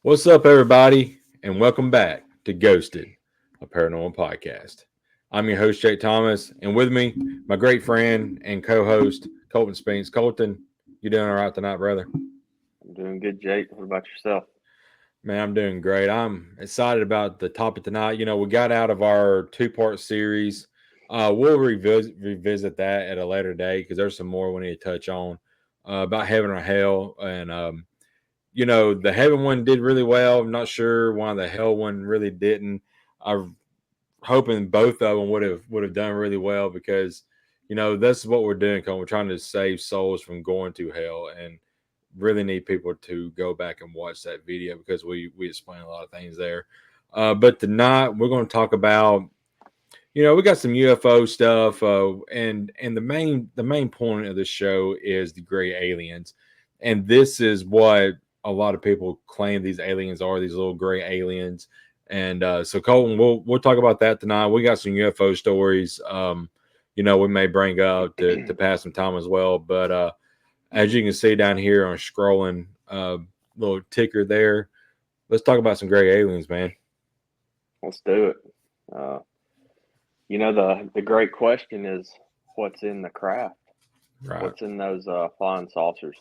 What's up, everybody, and welcome back to Ghosted, a paranormal podcast. I'm your host, Jake Thomas, and with me, my great friend and co-host, Colton Spinks. Colton, you doing all right tonight, brother? I'm doing good, Jake. What about yourself? Man, I'm doing great. I'm excited about the topic tonight. We got out of our two-part series. We'll revisit that at a later date because there's some more we need to touch on about heaven or hell, and the heaven one did really well. I'm not sure why the hell one really didn't. I'm hoping both of them would have done really well because that's what we're doing. We're trying to save souls from going to hell, and really need people to go back and watch that video because we explain a lot of things there. But tonight we're going to talk about we got some UFO stuff, and the main point of this show is the gray aliens, and this is what a lot of people claim these aliens are, these little gray aliens. And so Colton, we'll talk about that tonight. We got some UFO stories, we may bring up to pass some time as well. But as you can see down here on scrolling, little ticker there, let's talk about some gray aliens, man. Let's do it. Uh, the great question is what's in the craft? Right. What's in those flying saucers?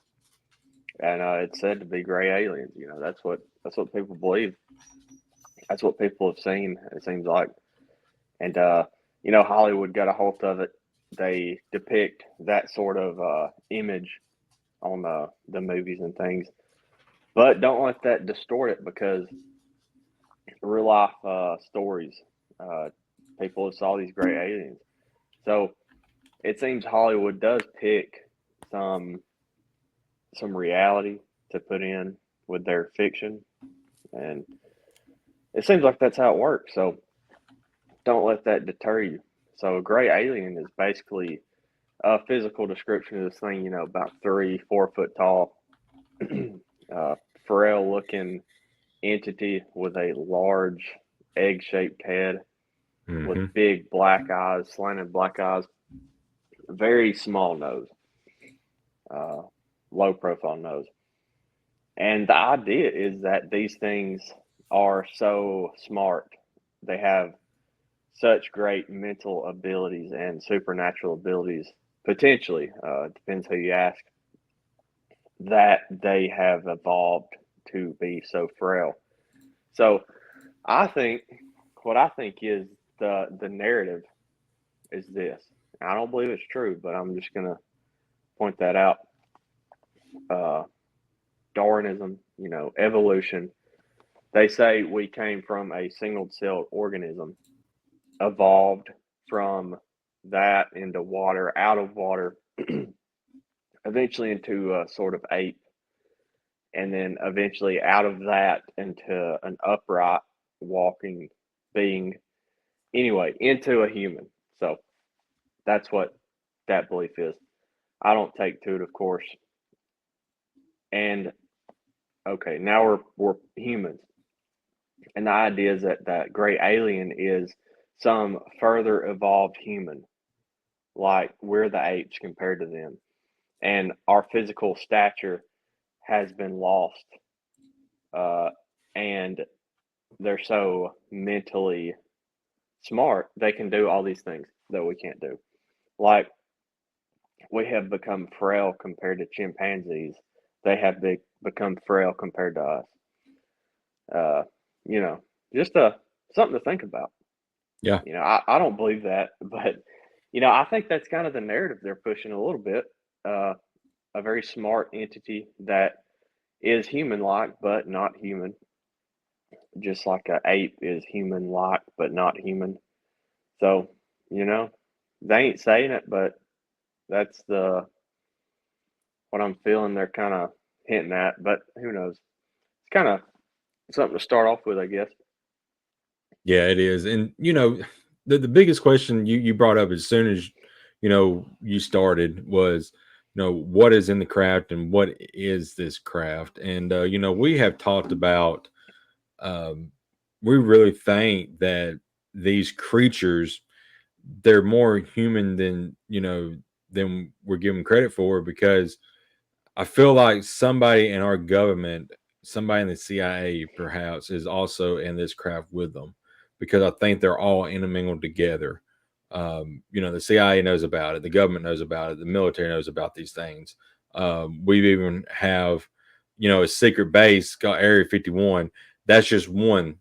And it's said to be gray aliens. That's what people believe. That's what people have seen. It seems like, and Hollywood got a hold of it. They depict that sort of image on the movies and things, but don't let that distort it because real life stories. Uh, People have saw these gray aliens. So it seems Hollywood does pick some some reality to put in with their fiction, and it seems like that's how it works. So don't let that deter you. So a gray alien is basically a physical description of this thing. About 3-4 foot tall, frail looking entity with a large egg shaped head with Mm-hmm. big black eyes, slanted black eyes, very small nose, uh, low profile nose. And the idea is that these things are so smart. They have such great mental abilities and supernatural abilities, potentially, depends who you ask, that they have evolved to be so frail. So I think what I think is the narrative is this. I don't believe it's true, but I'm just gonna point that out. Uh, Darwinism, evolution. They say we came from a single-celled organism, evolved from that into water, out of water, eventually into a sort of ape, and then eventually out of that into an upright walking being. Anyway, into a human. So that's what that belief is. I don't take to it, of course. And okay, now we're humans, and the idea is that that gray alien is some further evolved human, like we're the apes compared to them, and our physical stature has been lost, uh, and they're so mentally smart they can do all these things that we can't do. Like we have become frail compared to chimpanzees. They have become frail compared to us. Uh, you know, just something to think about. Yeah. I don't believe that, but I think that's kind of the narrative they're pushing a little bit. Uh, a very smart entity that is human-like but not human, just like a ape is human-like but not human. So, you know, they ain't saying it, but that's the what I'm feeling they're kind of hinting at. But who knows? It's kind of something to start off with, I guess. Yeah, it is. And the biggest question you brought up as soon as you started was what is in the craft and what is this craft. And we have talked about, um we really think that these creatures, they're more human than we're given credit for, because I feel like somebody in our government somebody in the CIA perhaps is also in this craft with them, because I think they're all intermingled together. The CIA knows about it, the government knows about it, the military knows about these things. We even have, a secret base called Area 51. That's just one.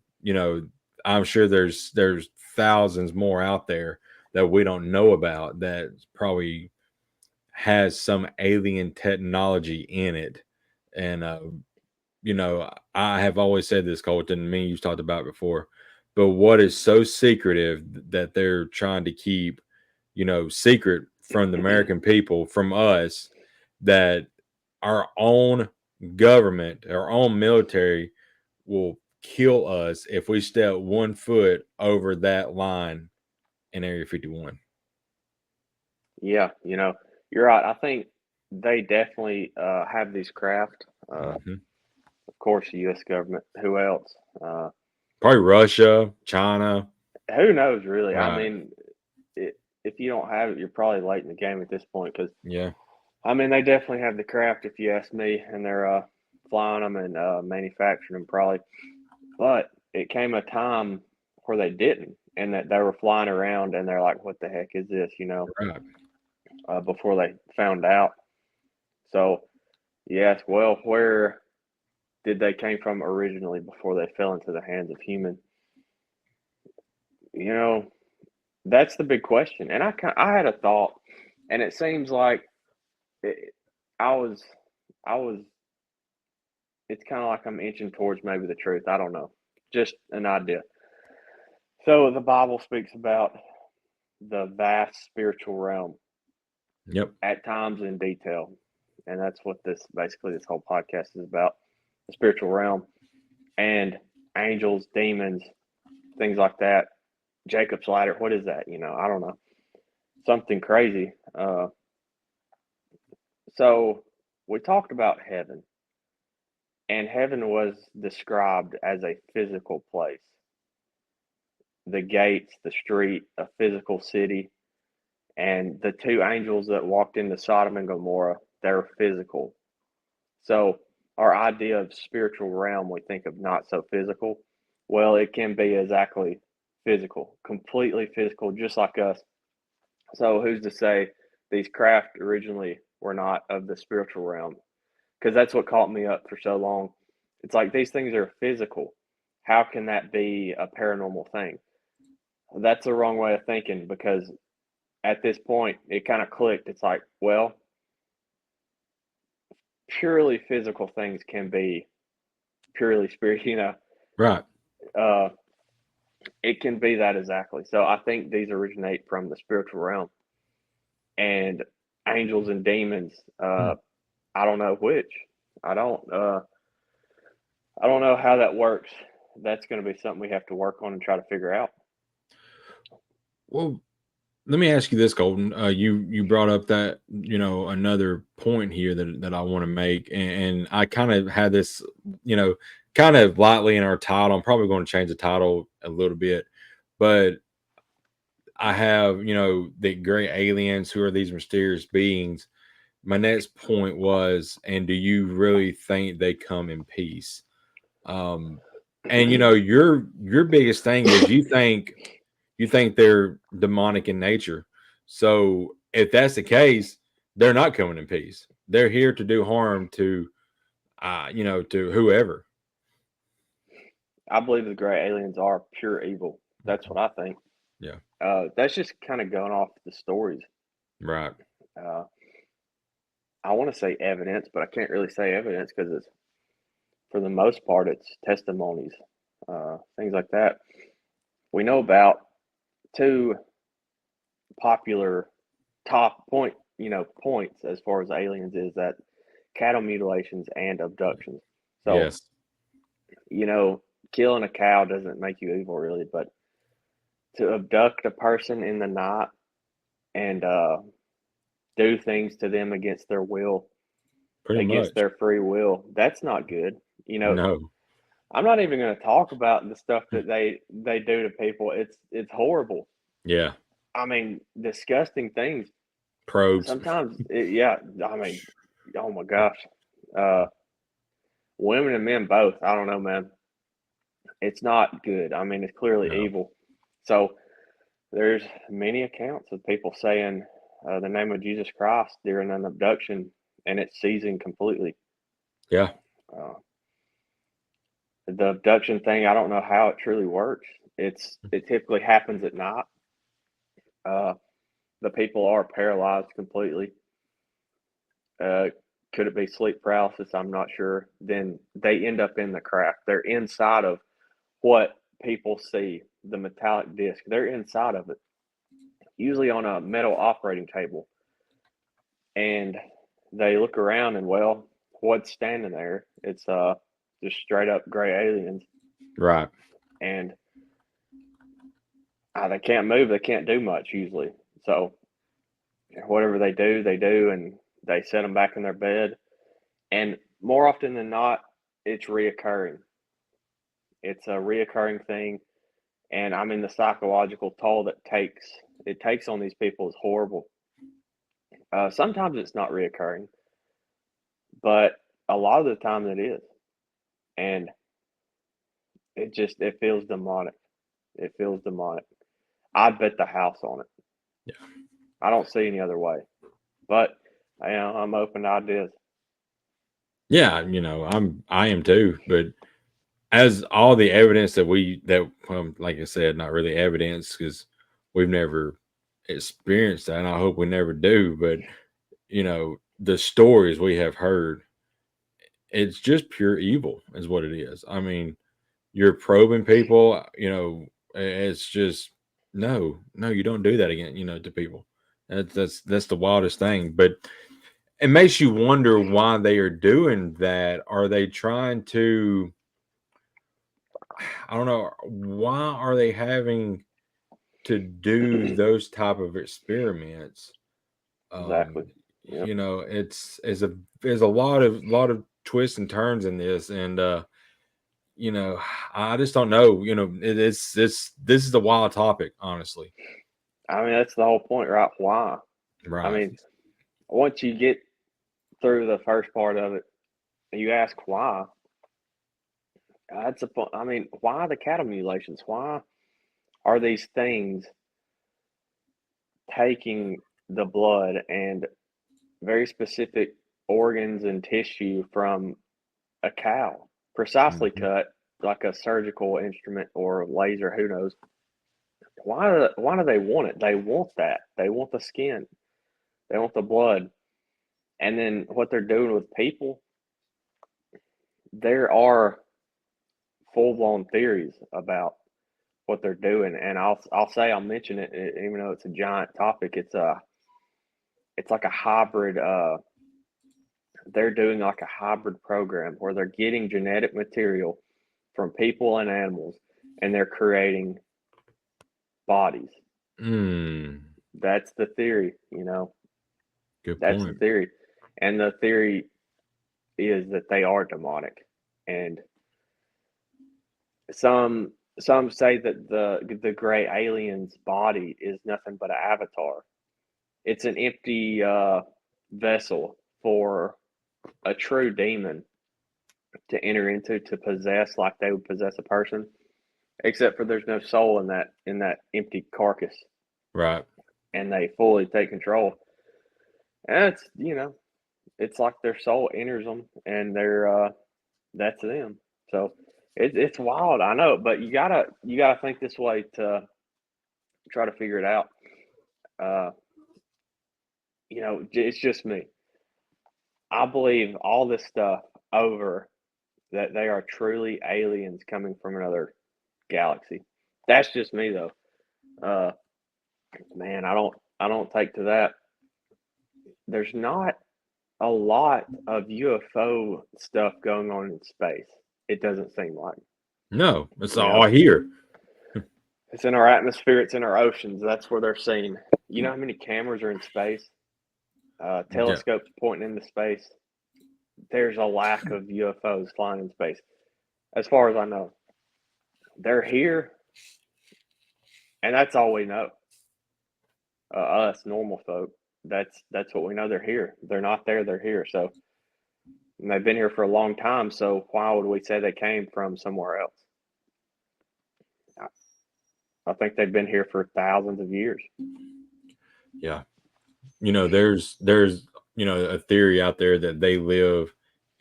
I'm sure there's thousands more out there that we don't know about that probably has some alien technology in it. And I have always said this, Colton, me you've talked about before, but what is so secretive that they're trying to keep, secret from the American people, from us, that our own government, our own military will kill us if we step 1 foot over that line in Area 51. Yeah, you're right. I think they definitely have these craft. Hmm. Of course, the U.S. government. Who else? Uh, Probably Russia, China. who knows, really? I Right. mean, if you don't have it, you're probably late in the game at this point. Because Yeah. I mean, they definitely have the craft, if you ask me, and they're flying them and manufacturing them probably. But it came a time where they didn't, and that they were flying around, and they're like, "What the heck is this?" Right. Before they found out. So yes, well, where did they came from originally before they fell into the hands of human? You know, that's the big question. And I had a thought, and it seems like it, I was, I was. It's kind of like I'm inching towards maybe the truth. I don't know, just an idea. So the Bible speaks about the vast spiritual realm Yep. at times in detail, and that's what this whole podcast is about: the spiritual realm and angels, demons, things like that. Jacob's ladder. What is that? I don't know. Something crazy. So we talked about heaven, and heaven was described as a physical place. The gates, the street, a physical city, and the two angels that walked into Sodom and Gomorrah, they're physical. So our idea of spiritual realm, we think of not so physical. Well, it can be exactly physical, completely physical, just like us. So who's to say these craft originally were not of the spiritual realm? Because that's what caught me up for so long. It's like these things are physical. How can that be a paranormal thing? That's the wrong way of thinking, because at this point it kind of clicked. It's like, well, purely physical things can be purely spirit, Right. uh, it can be that exactly. So I think these originate from the spiritual realm, and angels and demons. Hmm. I don't know which. I don't. I don't know how that works. That's going to be something we have to work on and try to figure out. Well, let me ask you this, Golden. You brought up that another point here that I want to make, and I kind of had this, you know, kind of lightly in our title. I'm probably going to change the title a little bit, but I have the great aliens. Who are these mysterious beings? My next point was, and do you really think they come in peace? Um, and your biggest thing is you think they're demonic in nature. So if that's the case, they're not coming in peace. They're here to do harm to whoever. I believe the gray aliens are pure evil. That's what I think. Yeah. That's just kind of going off the stories. Right. Uh, I want to say evidence, but I can't really say evidence because it's, for the most part, it's testimonies, things like that. We know about two popular top points as far as aliens is that cattle mutilations and abductions. So, Yes. you know, killing a cow doesn't make you evil really, but to abduct a person in the night and do things to them against their will, Pretty against much. their free will, that's not good. You know, No. I'm not even going to talk about the stuff that they do to people. It's horrible. Yeah. I mean, disgusting things. Probes. Sometimes, yeah. I mean, oh my gosh. Uh, women and men both. I don't know, man. It's not good. I mean, it's clearly No. evil. So there's many accounts of people saying the name of Jesus Christ during an abduction, and it's seizing completely. Yeah. Uh, the abduction thing, I don't know how it truly works. It typically happens at night. Uh, the people are paralyzed completely. Uh, could it be sleep paralysis? I'm not sure. Then they end up in the craft. They're inside of what people see, the metallic disc. They're inside of it, usually on a metal operating table. And they look around and, well, what's standing there? It's just straight up gray aliens. Right. And they can't move. They can't do much usually. So whatever they do, and they set them back in their bed. And more often than not, it's reoccurring. It's a reoccurring thing. And I mean, the psychological toll that it takes on these people is horrible. Sometimes it's not reoccurring, but a lot of the time it is. And it feels demonic. It feels demonic. I'd bet the house on it. Yeah. I don't see any other way. But I'm open to ideas. Yeah, I am too, but as all the evidence like I said, not really evidence because we've never experienced that, and I hope we never do, but the stories we have heard, it's just pure evil is what it is. I mean, you're probing people, it's just no, you don't do that again, to people. That's the wildest thing. But it makes you wonder why they are doing that. Are they trying to, I don't know, why are they having to do those type of experiments? Exactly. Um, Yep. there's a lot of twists and turns in this, and you know, I just don't know. This is a wild topic, honestly. I mean, that's the whole point, right? Why? I Right. mean, once you get through the first part of it, you ask why. That's a point. I mean, why the cattle mutilations? Why are these things taking the blood and very specific organs and tissue from a cow, precisely Mhm. cut like a surgical instrument or laser? Who knows? Why do they want it? They want that. They want the skin. They want the blood. And then what they're doing with people, there are full blown theories about what they're doing, and I'll mention it, even though it's a giant topic. It's like a hybrid. They're doing like a hybrid program where they're getting genetic material from people and animals, and they're creating bodies. Mm, That's the theory, you know. good That's the point. theory, and the theory is that they are demonic, and some say that the gray alien's body is nothing but an avatar. It's an empty vessel for a true demon to enter into, to possess like they would possess a person, except for there's no soul in that empty carcass, Right. and they fully take control. And it's it's like their soul enters them, and they're that's them. So it's wild, I know, but you gotta think this way to try to figure it out. Uh, it's just me. I believe all this stuff over that they are truly aliens coming from another galaxy. That's just me though. Uh, man, I don't take to that. There's not a lot of UFO stuff going on in space. It doesn't seem like. No, it's You all know, here. it's in our atmosphere. It's in our oceans. That's where they're seen. You know how many cameras are in space? Yeah. Telescopes pointing into space. There's a lack of UFOs flying in space, as far as I know. They're here, and that's all we know. Us normal folk. That's what we know. They're here. They're not there. They're here. So and they've been here for a long time. So why would we say they came from somewhere else? I think they've been here for thousands of years. Yeah. There's a theory out there that they live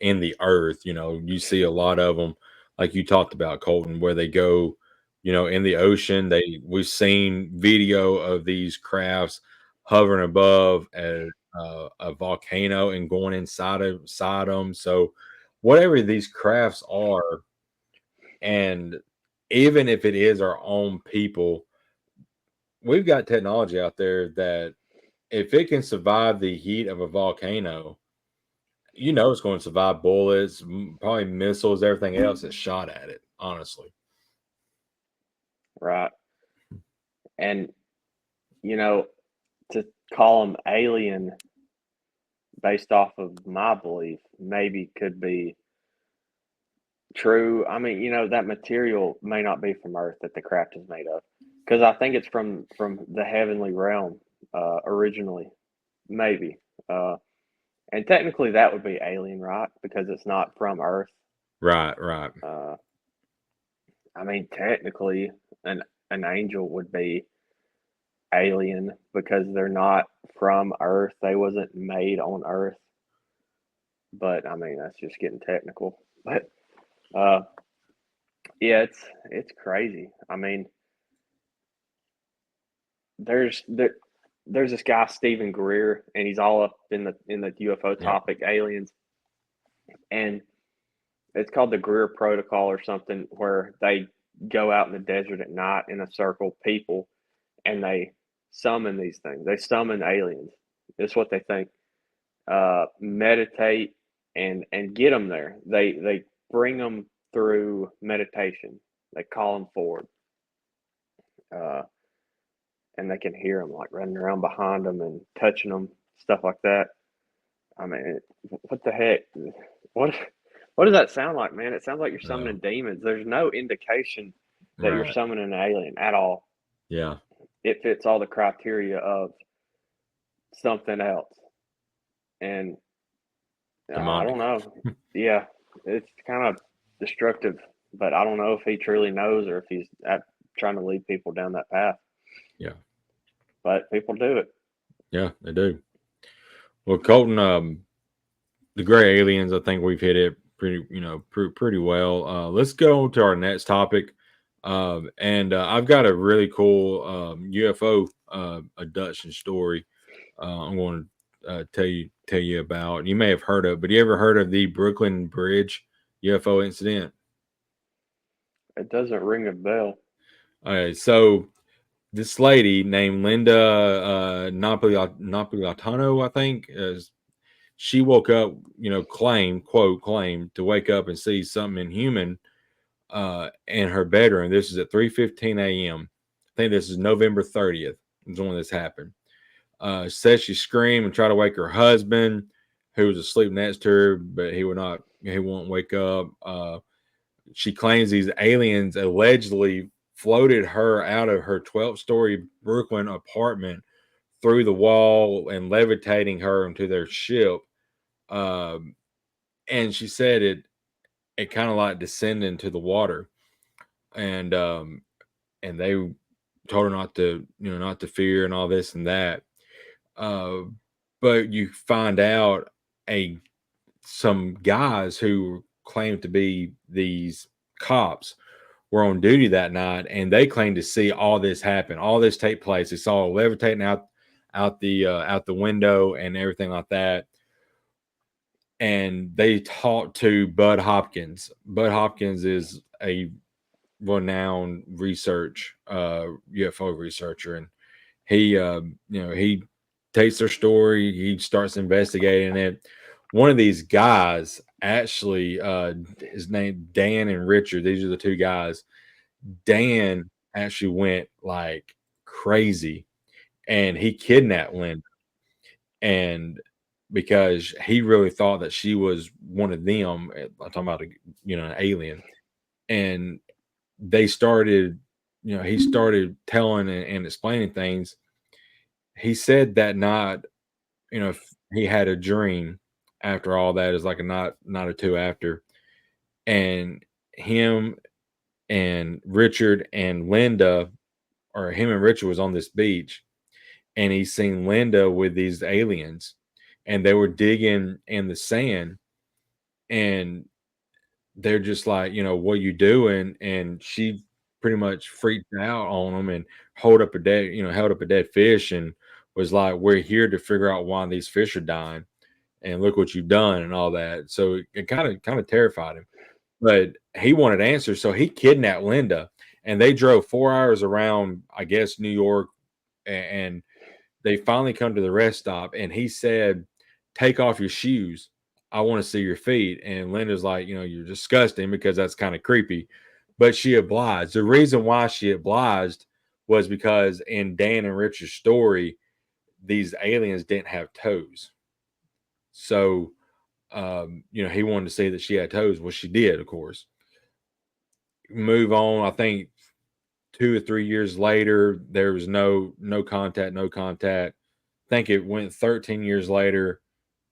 in the earth. You see a lot of them, like you talked about, Colton, where they go, in the ocean. We've seen video of these crafts hovering above a volcano and going inside them. So whatever these crafts are, and even if it is our own people, we've got technology out there that if it can survive the heat of a volcano, it's going to survive bullets, probably missiles, everything else that's shot at it, honestly. Right. And, to call them alien based off of my belief maybe could be true. I mean, that material may not be from Earth that the craft is made of, because I think it's from the heavenly realm originally, maybe. Uh, and technically, that would be alien, right? Because it's not from Earth. Right, right. Uh, I mean, technically, an angel would be alien because they're not from Earth. They wasn't made on Earth. But I mean, that's just getting technical. But uh, yeah, it's crazy. I mean, there's there, there's this guy Stephen Greer, and he's all up in the UFO Yeah. topic, aliens, and it's called the Greer Protocol or something, where they go out in the desert at night in a circle, people, and they summon these things. They summon aliens. That's what they think. Meditate and get them there. They bring them through meditation. They call them forward, uh, and they can hear them like running around behind them and touching them, stuff like that. I mean, what the heck? What what does that sound like, man? It sounds like you're Yeah. summoning demons. There's no indication that you're Right. summoning an alien at all. Yeah. It fits all the criteria of something else, and I Demonic. don't know. Yeah, it's kind of destructive, but I don't know if he truly knows or if he's trying to lead people down that path. Yeah. But people do it. Yeah, they do. Well, Colton, the gray aliens, I think we've hit it pretty well. Let's go to our next topic. And I've got a really cool UFO abduction story. I'm going to tell you about. You may have heard of, but you ever heard of the Brooklyn Bridge UFO incident? It doesn't ring a bell. So this lady named Linda Napolitano, I think, she woke up, claimed to wake up and see something inhuman in her bedroom. This is at 3:15 a.m. I think this is November 30th. Is when this happened. Says she screamed and tried to wake her husband, who was asleep next to her, but he won't wake up. She claims these aliens allegedly floated her out of her 12-story Brooklyn apartment through the wall and levitating her into their ship. And she said it kind of like descended into the water, and they told her not to fear and all this and that. Uh, but you find out a some guys who claim to be these cops were on duty that night, and they claimed to see all this happen, all this take place. They saw her levitating out the window and everything like that. And they talked to Bud Hopkins. Bud Hopkins is a renowned UFO researcher, and he takes their story, he starts investigating it. One of these guys actually is named Dan and Richard. These are the two guys. Dan actually went like crazy, and he kidnapped Linda, and because he really thought that she was one of them. I'm talking about an alien, and they started, he started telling and explaining things. He said that night, he had a dream, after all that is like a night or two after, and him and Richard and Linda, or him and Richard was on this beach, and he seen Linda with these aliens, and they were digging in the sand, and they're just like, what you doing? And she pretty much freaked out on them and held up a dead fish and was like, "We're here to figure out why these fish are dying, and look what you've done," and all that. So it kind of terrified him, but he wanted answers, so he kidnapped Linda, and they drove 4 hours around, I guess, New York, and they finally come to the rest stop, and he said, "Take off your shoes. I want to see your feet." And Linda's like, "You're disgusting," because that's kind of creepy. But she obliged. The reason why she obliged was because in Dan and Richard's story, these aliens didn't have toes. So, he wanted to see that she had toes. Well, she did, of course. Move on. I think 2 or 3 years later, there was no contact, no contact. I think it went 13 years later,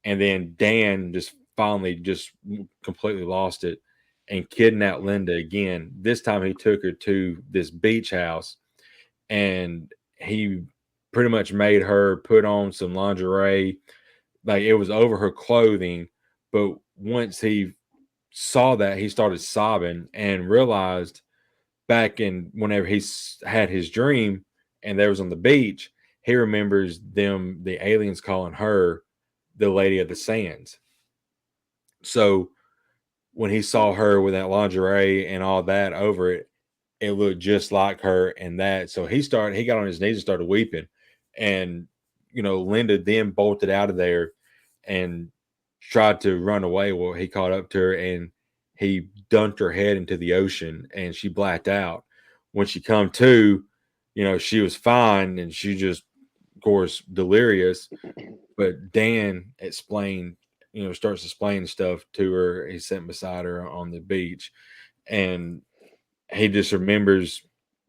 and then Dan just finally just completely lost it and kidnapped Linda again. This time he took her to this beach house, and he pretty much made her put on some lingerie, like it was over her clothing. But once he saw that, he started sobbing and realized back in whenever had his dream and there was on the beach, he remembers the aliens calling her the Lady of the Sands. So when he saw her with that lingerie and all that over it, it looked just like her and that. So he got on his knees and started weeping. And Linda then bolted out of there and tried to run away. Well, he caught up to her and he dunked her head into the ocean and she blacked out. When she come to, she was fine and she just, of course, delirious. But Dan explained, starts explaining stuff to her. He's sitting beside her on the beach, and he just remembers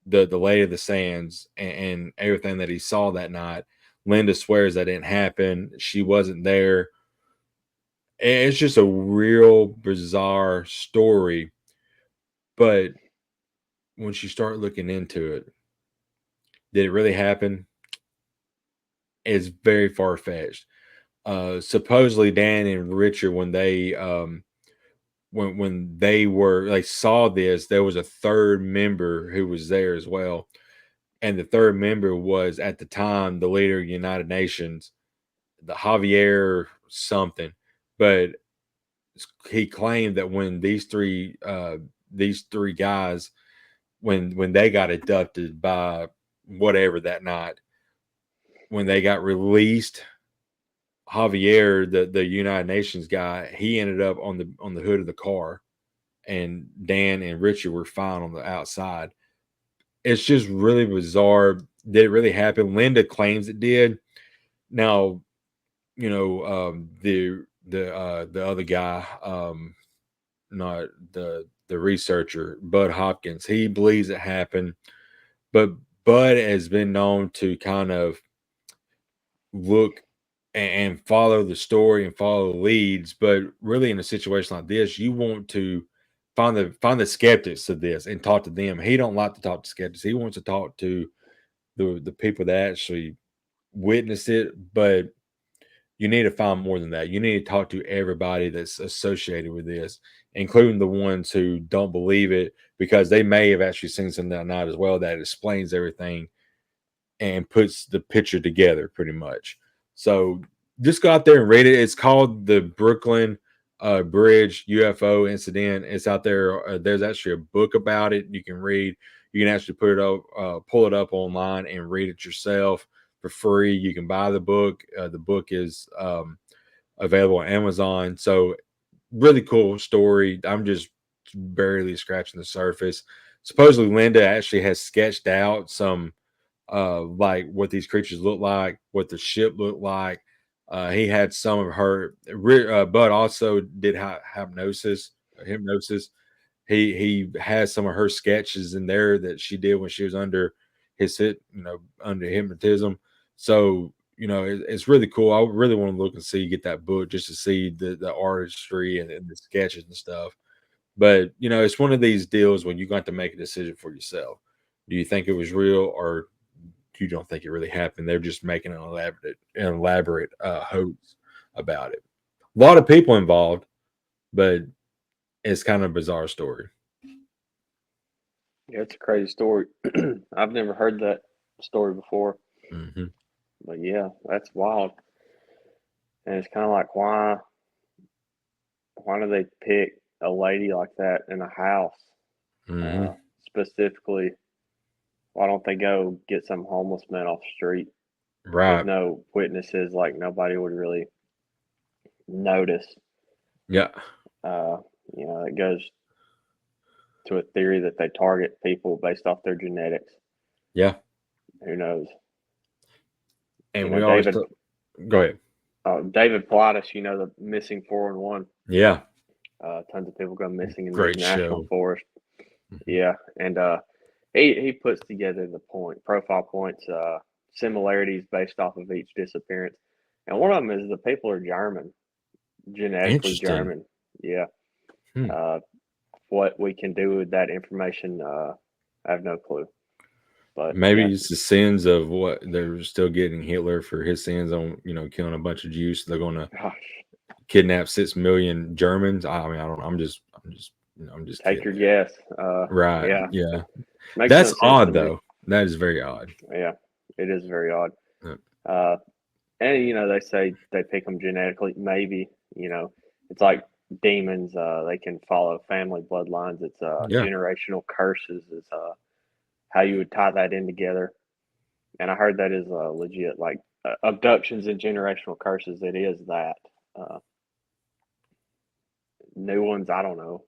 the Lady of the Sands and everything that he saw that night. Linda swears that didn't happen. She wasn't there. It's just a real bizarre story. But once you start looking into it, did it really happen? It's very far fetched. Supposedly Dan and Richard, when they were like saw this, there was a third member who was there as well. And the third member was at the time the leader of the United Nations, the Javier something. But he claimed that when these three guys, when they got abducted by whatever that night, when they got released, Javier, the United Nations guy, he ended up on the hood of the car, and Dan and Richard were fine on the outside. It's just really bizarre. Did it really happen? Linda claims it did. Now, the other guy, not the researcher, Bud Hopkins, he believes it happened, but Bud has been known to kind of look and follow the story and follow the leads. But really, in a situation like this, you want to find the skeptics of this and talk to them. He don't like to talk to skeptics. He wants to talk to the people that actually witnessed it. But you need to find more than that. You need to talk to everybody that's associated with this, including the ones who don't believe it, because they may have actually seen something that night as well that explains everything and puts the picture together pretty much. So just go out there and read it. It's called the Brooklyn Bridge UFO incident. It's out there. There's actually a book about it you can read. You can actually pull it up online and read it yourself for free. You can buy the book. The book is available on Amazon. So really cool story. I'm just barely scratching the surface. Supposedly Linda actually has sketched out some like what these creatures look like, what the ship looked like. He had some of her, Bud also did hypnosis. He has some of her sketches in there that she did when she was under under hypnotism. So it's really cool. I really want to look and see, get that book just to see the artistry and the sketches and stuff. But it's one of these deals when you got to make a decision for yourself. Do you think it was real, or you don't think it really happened? They're just making an elaborate hoax about it. A lot of people involved, but it's kind of a bizarre story. Yeah, it's a crazy story. I've never heard that story before, Hmm. but yeah, that's wild. And it's kind of like why do they pick a lady like that in a house? Hmm. Uh, Specifically, why don't they go get some homeless man off the street with Right. no witnesses? Like nobody would really notice. Yeah. Uh, it goes to a theory that they target people based off their genetics. Yeah. Who knows? And we always David go ahead. David Pilatus, the missing 411. Yeah. Tons of people go missing in these Great national show. forests. Mhm. Yeah, and he puts together the profile points, similarities based off of each disappearance, and one of them is the people are German, genetically Interesting. German. Yeah. Hmm. Uh, what we can do with that information, I have no clue. But yeah, Maybe it's the sins of what they're still getting Hitler for his sins on, killing a bunch of Jews. So they're going to gosh, kidnap 6 million Germans. I mean, I don't. I'm just take kidding your there. guess. Right? Yeah, Yeah. makes no That's sense to odd, me. though. That is very odd. Yeah, it is very odd. Uh, Uh, and they say they pick them genetically. Maybe it's like demons. They can follow family bloodlines. It's Yeah. generational curses. Is how you would tie that in together. And I heard that is legit. Like abductions and generational curses. It is that. Uh, New ones, I don't know.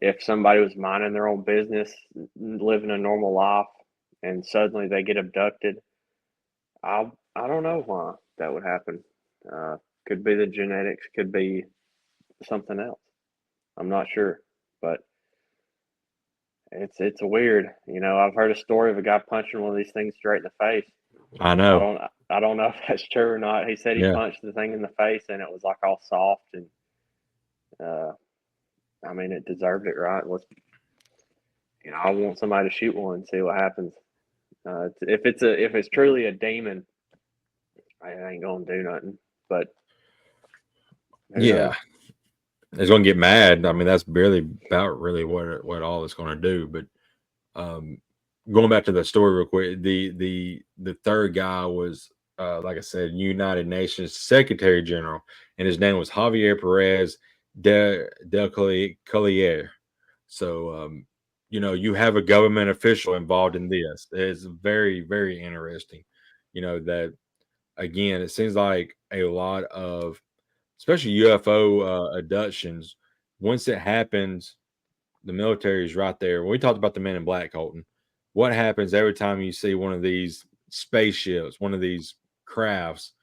If somebody was minding their own business, living a normal life, and suddenly they get abducted, I don't know why that would happen. Uh, could be the genetics, could be something else. I'm not sure, but it's weird. I've heard a story of a guy punching one of these things straight in the face. I I know. don't I don't know if that's true or not. He said he Yeah. punched the thing in the face and it was like all soft and uh, I mean it deserved it, right? I want somebody to shoot one and see what happens. If it's truly a demon, I ain't gonna do nothing. But who knows? Yeah. It's going to get mad. I mean, that's barely about really what all it's going to do. But um, going back to the story real quick, the third guy was, like I said, United Nations Secretary General, and his name was Javier Perez del Collier. So, you have a government official involved in this. It's very, very interesting. That again, it seems like a lot of, especially UFO abductions. Once it happens, the military is right there. When we talked about the Men in Black, Colton, what happens every time you see one of these spaceships, one of these crafts?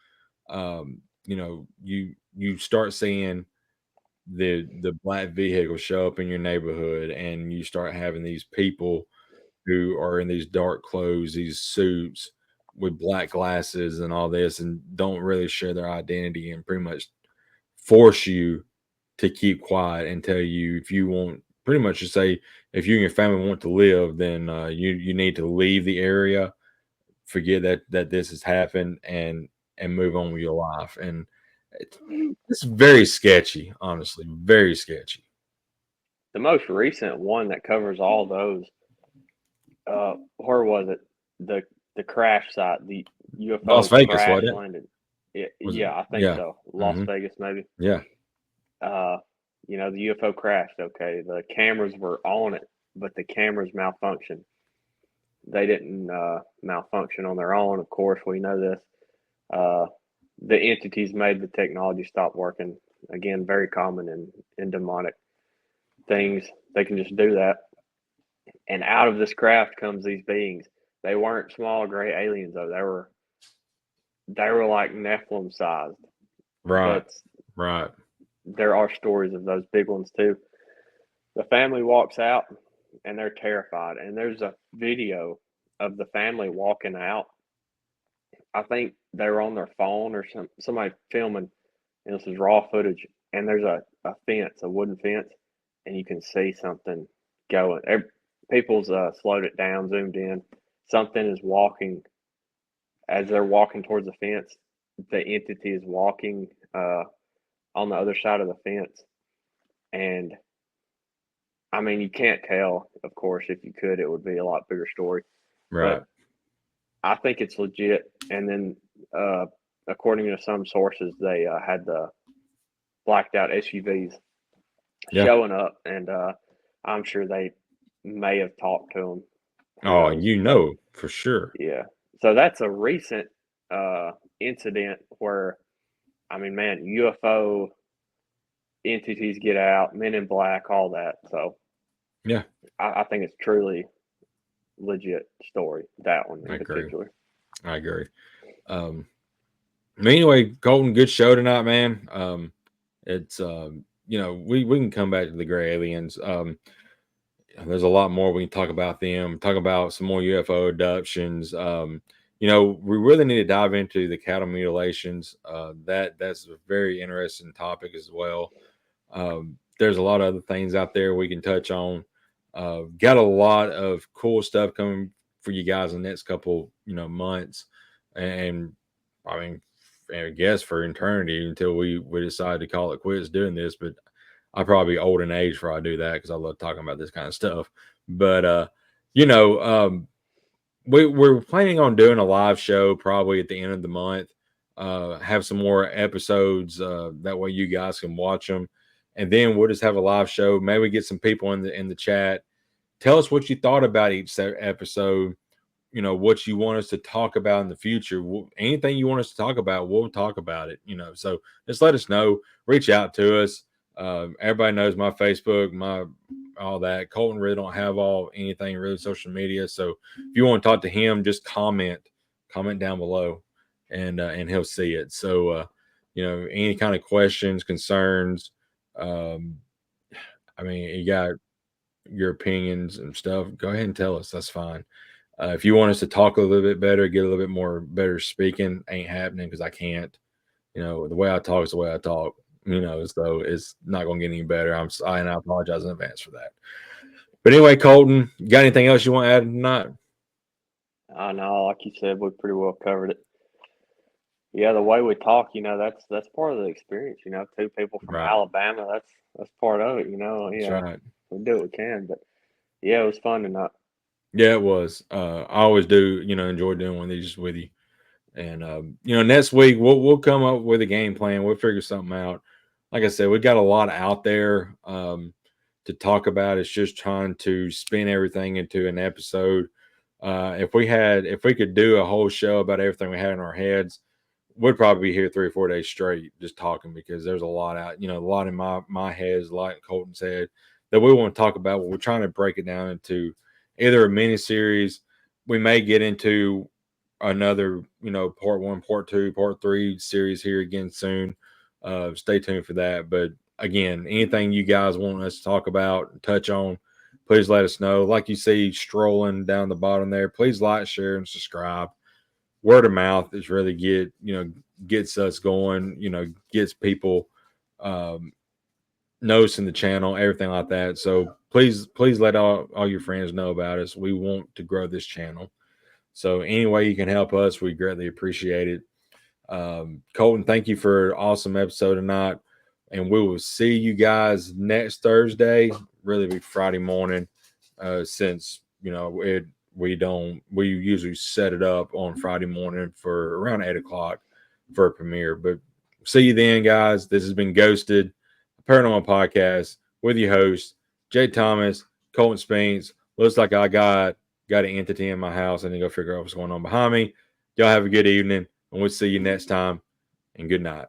You start seeing the black vehicle show up in your neighborhood, and you start having these people who are in these dark clothes, these suits with black glasses and all this, and don't really share their identity, and pretty much force you to keep quiet and tell you if you want, pretty much to say if you and your family want to live, then you need to leave the area, forget that this has happened, and move on with your life. And it's, it's very sketchy, honestly, very sketchy. The most recent one that covers all those, where was it? The the crash site, the Las UFO Vegas, crash wasn't it? landed. Yeah, Was it? yeah, I think Yeah. so. Las Hmm. Vegas, maybe. Yeah. Uh, the UFO crashed. Okay, the cameras were on it, but the cameras malfunctioned. They didn't malfunction on their own. Of course, we know this. Uh, the entities made the technology stop working. Again, very common in demonic things. They can just do that. And out of this craft comes these beings. They weren't small gray aliens though. They were like Nephilim sized. Right. But Right. there are stories of those big ones too. The family walks out and they're terrified. And there's a video of the family walking out I think they were on their phone or somebody filming, and this is raw footage. And there's a fence, a wooden fence, and you can see something going. People's slowed it down, zoomed in. Something is walking as they're walking towards the fence. The entity is walking on the other side of the fence, and I mean, you can't tell. Of course, if you could, it would be a lot bigger story. Right. But I think it's legit. And then, according to some sources, they had the blacked out SUVs Yeah. showing up, and I'm sure they may have talked to them. Who Oh, knows? you But know for sure. yeah, so that's a recent incident where, I mean, man, UFO entities get out, Men in Black, all that. So Yeah, I think it's truly legit story. That one I in agree. particular. I agree. Anyway, Colton, good show tonight, man. It's we can come back to the gray aliens. There's a lot more we can talk about them. Talk about some more UFO abductions. We really need to dive into the cattle mutilations. That's a very interesting topic as well. There's a lot of other things out there we can touch on. Got a lot of cool stuff coming for you guys in the next couple months, and I mean, I guess for eternity until we decide to call it quits doing this. But I'll probably be old in age before I do that because I love talking about this kind of stuff. But you know, we're planning on doing a live show probably at the end of the month. Have some more episodes that way you guys can watch them, and then we'll just have a live show. Maybe get some people in the chat. Tell us what you thought about each episode. What you want us to talk about in the future. Anything you want us to talk about, we'll talk about it. So just let us know. Reach out to us. Everybody knows my Facebook, my all that. Colton really don't have anything really social media. So if you want to talk to him, just comment down below, and he'll see it. So any kind of questions, concerns. Um, I mean, you got your opinions and stuff. Go ahead and tell us. That's fine. If you want us to talk a little bit better, get a little bit more better speaking, ain't happening because I can't. The way I talk is the way I talk. So it's not going to get any better. And I apologize in advance for that. But anyway, Colton, you got anything else you want to add tonight? I know, like you said, we pretty well covered it. Yeah, the way we talk, that's part of the experience. Two people from Right. Alabama, that's part of it. That's Yeah, right. we do what we can. But yeah, it was fun tonight. Yeah, it was. I always do, enjoy doing one of these with you. And next week we'll come up with a game plan. We'll figure something out. Like I said, we got a lot out there to talk about. It's just trying to spin everything into an episode. If we could do a whole show about everything we had in our heads, we'd probably be here 3 or 4 days straight just talking because there's a lot out, a lot in my head, like Colton said, that we want to talk about. But we're trying to break it down into either a mini series. We may get into another, part 1, part 2, part 3 series here again soon. Stay tuned for that. But again, anything you guys want us to talk about, touch on, please let us know. Like you see strolling down the bottom there, please like, share, and subscribe. Word of mouth is really gets us going, gets people noticing the channel, everything like that. So please let all your friends know about us. We want to grow this channel. So any way you can help us, we greatly appreciate it. Colton, thank you for an awesome episode tonight. And we will see you guys next Thursday, really be Friday morning, since we usually set it up on Friday morning for around 8 o'clock for a premiere. But see you then, guys. This has been Ghosted, a paranormal podcast with your host, Jay Thomas, Colton Spinks. Looks like I got an entity in my house. I need to go figure out what's going on behind me. Y'all have a good evening, and we'll see you next time. And good night.